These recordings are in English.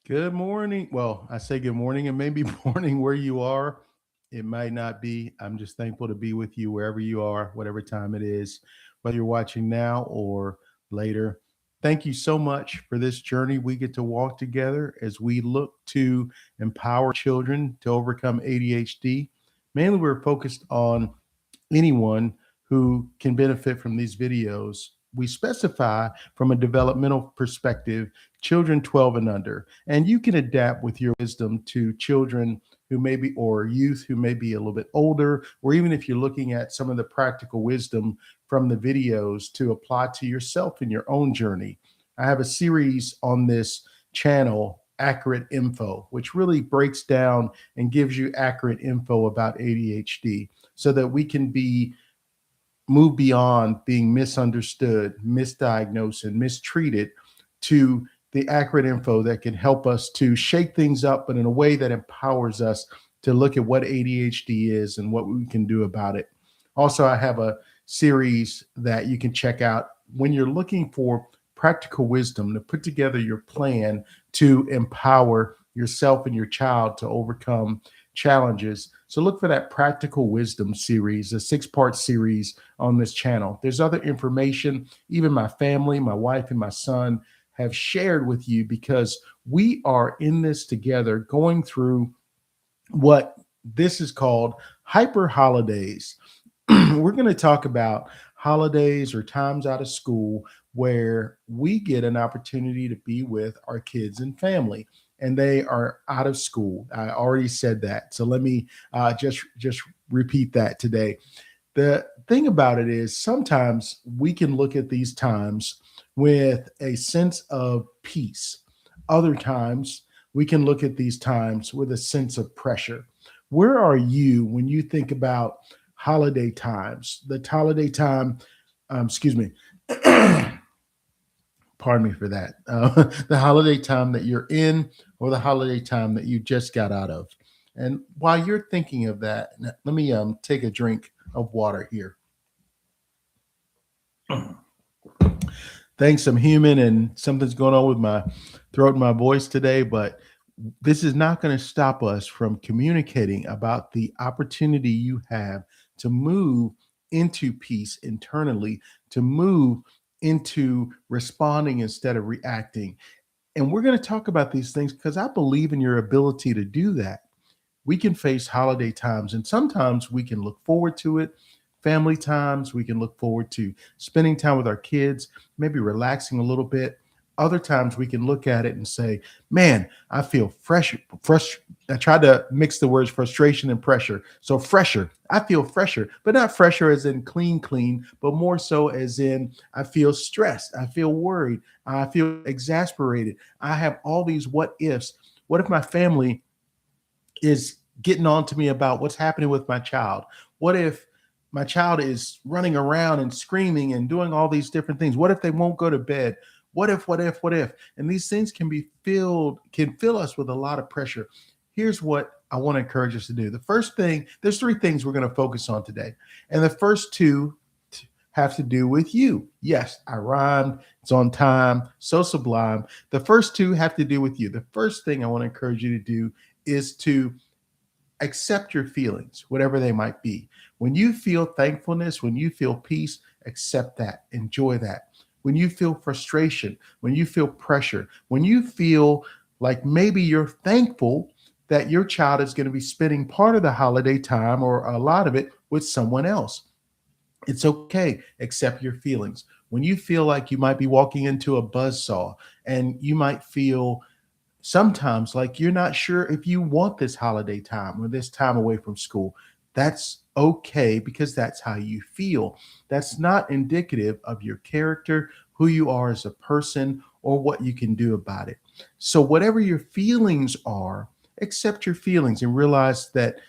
Good morning. Well, I say good morning and maybe morning where you are. It might not be. I'm just thankful to be with you wherever you are, whatever time it is, whether you're watching now or later. Thank you so much for this journey we get to walk together as we look to empower children to overcome ADHD. Mainly, we're focused on anyone who can benefit from these videos. We specify from a developmental perspective children 12 and under, and you can adapt with your wisdom to children who may be, or youth who may be a little bit older, or even if you're looking at some of the practical wisdom from the videos to apply to yourself in your own journey. I have a series on this channel, Accurate Info, which really breaks down and gives you accurate info about ADHD so that we can be move beyond being misunderstood, misdiagnosed, and mistreated to the accurate info that can help us to shake things up, but in a way that empowers us to look at what ADHD is and what we can do about it. Also, I have a series that you can check out when you're looking for practical wisdom to put together your plan to empower yourself and your child to overcome challenges. So look for that practical wisdom series, a 6-part series on this channel. There's other information, even my family, my wife, and my son have shared with you because we are in this together going through what this is called hyper holidays. We're going to talk about holidays or times out of school where we get an opportunity to be with our kids and family and they are out of school. I already said that. So let me just repeat that today. The thing about it is sometimes we can look at these times with a sense of peace. Other times we can look at these times with a sense of pressure. Where are you when you think about holiday times? The holiday time, excuse me, pardon me for that. The holiday time that you're in or the holiday time that you just got out of. And while you're thinking of that, let me take a drink of water here. Thanks, I'm human and something's going on with my throat and my voice today, but this is not going to stop us from communicating about the opportunity you have to move into peace internally, to move into responding instead of reacting. And we're going to talk about these things because I believe in your ability to do that. We can face holiday times, and sometimes we can look forward to it. Family times, we can look forward to spending time with our kids, maybe relaxing a little bit. Other times we can look at it and say, man, I feel fresh. I tried to mix the words frustration and pressure. So fresher, I feel fresher, but not fresher as in clean, but more so as in I feel stressed. I feel worried. I feel exasperated. I have all these what ifs. What if my family is getting on to me about what's happening with my child? What if my child is running around and screaming and doing all these different things? What if they won't go to bed? What if? And these things can fill us with a lot of pressure. Here's what I want to encourage us to do. The first thing, there's 3 things we're going to focus on today. And the first 2 have to do with you. Yes, I rhymed. It's on time. So sublime. The first 2 have to do with you. The first thing I want to encourage you to do is to accept your feelings, whatever they might be. When you feel thankfulness, when you feel peace, accept that, enjoy that. When you feel frustration, when you feel pressure, when you feel like maybe you're thankful that your child is going to be spending part of the holiday time or a lot of it with someone else. It's okay. Accept your feelings. When you feel like you might be walking into a buzzsaw and you might feel sometimes like you're not sure if you want this holiday time or this time away from school, that's okay because that's how you feel. That's not indicative of your character, who you are as a person, or what you can do about it. So, whatever your feelings are, accept your feelings and realize that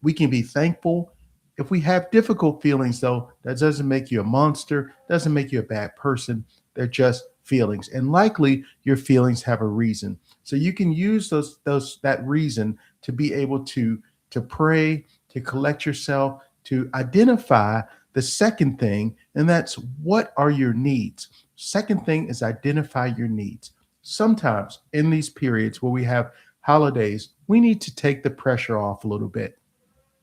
we can be thankful. If we have difficult feelings, though, that doesn't make you a monster, doesn't make you a bad person. They're just feelings. And likely your feelings have a reason. So you can use that reason to be able to pray, to collect yourself, to identify the second thing, and that's what are your needs. Second thing is identify your needs. Sometimes in these periods where we have holidays, we need to take the pressure off a little bit.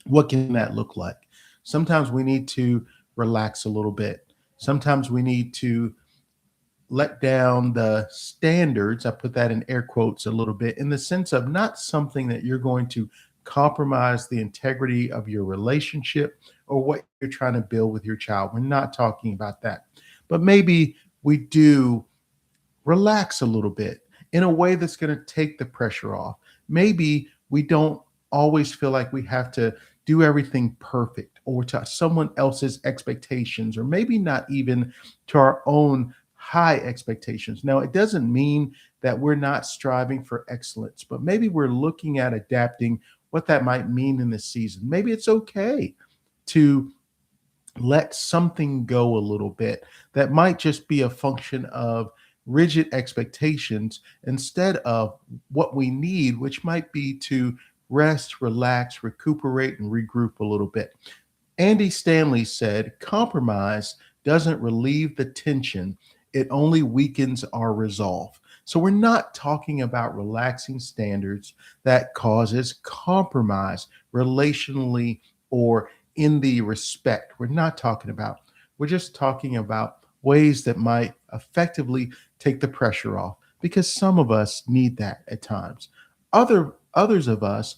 What can that look like? Sometimes we need to relax a little bit. Sometimes we need to let down the standards. I put that in air quotes a little bit, in the sense of not something that you're going to compromise the integrity of your relationship or what you're trying to build with your child. We're not talking about that. But maybe we do relax a little bit in a way that's going to take the pressure off. Maybe we don't always feel like we have to do everything perfect or to someone else's expectations, or maybe not even to our own high expectations. Now, it doesn't mean that we're not striving for excellence, but maybe we're looking at adapting what that might mean in this season. Maybe it's okay to let something go a little bit that might just be a function of rigid expectations instead of what we need, which might be to rest, relax, recuperate, and regroup a little bit. Andy Stanley said, compromise doesn't relieve the tension, it only weakens our resolve. So we're not talking about relaxing standards that causes compromise relationally or in the respect. We're not talking about. We're just talking about ways that might effectively take the pressure off, because some of us need that at times. Others of us,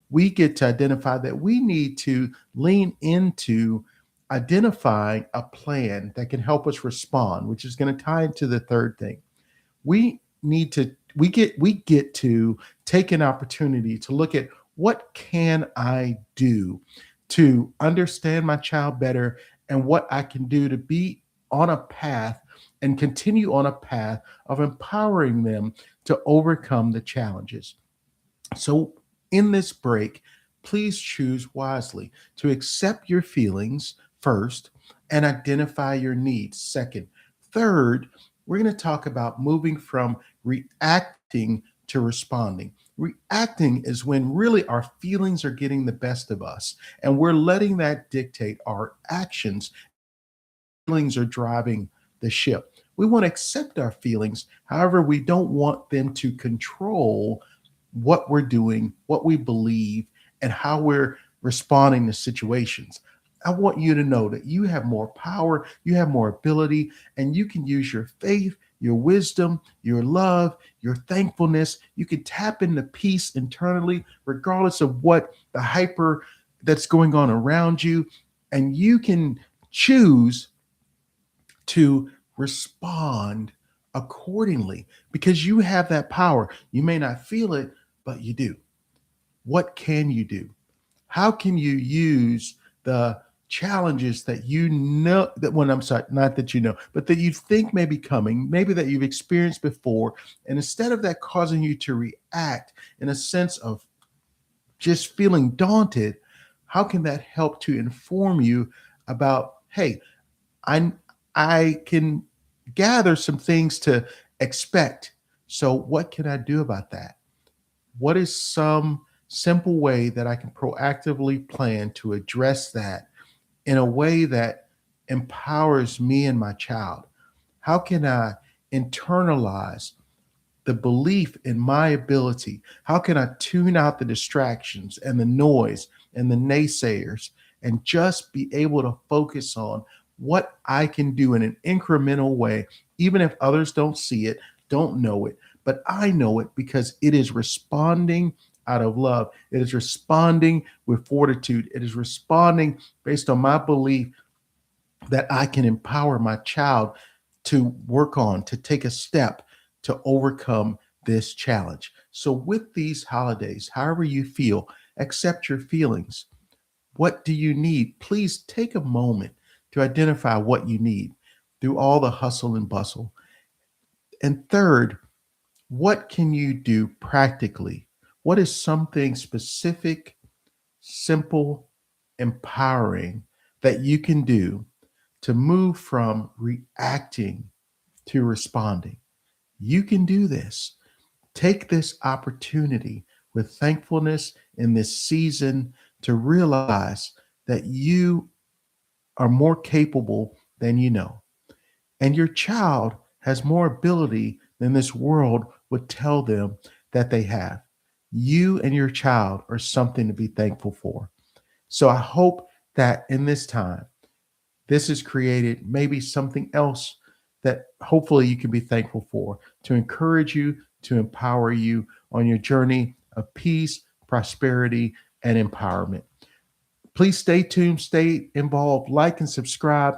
we get to identify that we need to lean into identifying a plan that can help us respond, which is going to tie into the third thing. We get to take an opportunity to look at, what can I do to understand my child better, and what I can do to be on a path and continue on a path of empowering them to overcome the challenges. So, in this break, please choose wisely to accept your feelings first and identify your needs second. Third, we're going to talk about moving from reacting to responding. Reacting is when really our feelings are getting the best of us, and we're letting that dictate our actions. Feelings are driving the ship. We want to accept our feelings. However, we don't want them to control what we're doing, what we believe, and how we're responding to situations. I want you to know that you have more power, you have more ability, and you can use your faith, your wisdom, your love, your thankfulness. You can tap into peace internally, regardless of what the hyper that's going on around you. And you can choose to respond accordingly because you have that power. You may not feel it, but you do. What can you do? How can you use the challenges that you know that when I'm sorry, not that you know, but that you think may be coming, maybe that you've experienced before, and instead of that causing you to react in a sense of just feeling daunted, how can that help to inform you about, hey, I I can gather some things to expect. So what can I do about that? What is some simple way that I can proactively plan to address that in a way that empowers me and my child? How can I internalize the belief in my ability? How can I tune out the distractions and the noise and the naysayers and just be able to focus on what I can do in an incremental way, even if others don't see it, don't know it, but I know it because it is responding out of love. It is responding with fortitude. It is responding based on my belief that I can empower my child to work on, to take a step to overcome this challenge. So, with these holidays, however you feel, accept your feelings. What do you need? Please take a moment to identify what you need through all the hustle and bustle. And third, what can you do practically? What is something specific, simple, empowering that you can do to move from reacting to responding? You can do this. Take this opportunity with thankfulness in this season to realize that you are more capable than you know. And your child has more ability than this world would tell them that they have. You and your child are something to be thankful for. So I hope that in this time, this has created maybe something else that hopefully you can be thankful for to encourage you, to empower you on your journey of peace, prosperity, and empowerment. Please stay tuned, stay involved, like and subscribe.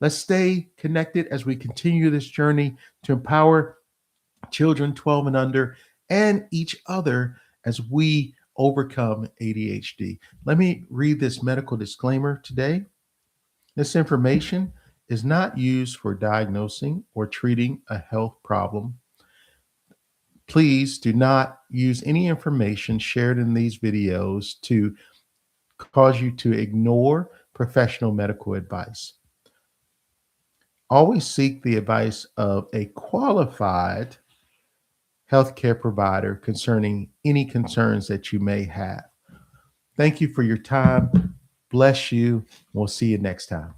Let's stay connected as we continue this journey to empower children 12 and under and each other as we overcome ADHD. Let me read this medical disclaimer today. This information is not used for diagnosing or treating a health problem. Please do not use any information shared in these videos to cause you to ignore professional medical advice. Always seek the advice of a qualified healthcare provider concerning any concerns that you may have. Thank you for your time. Bless you. We'll see you next time.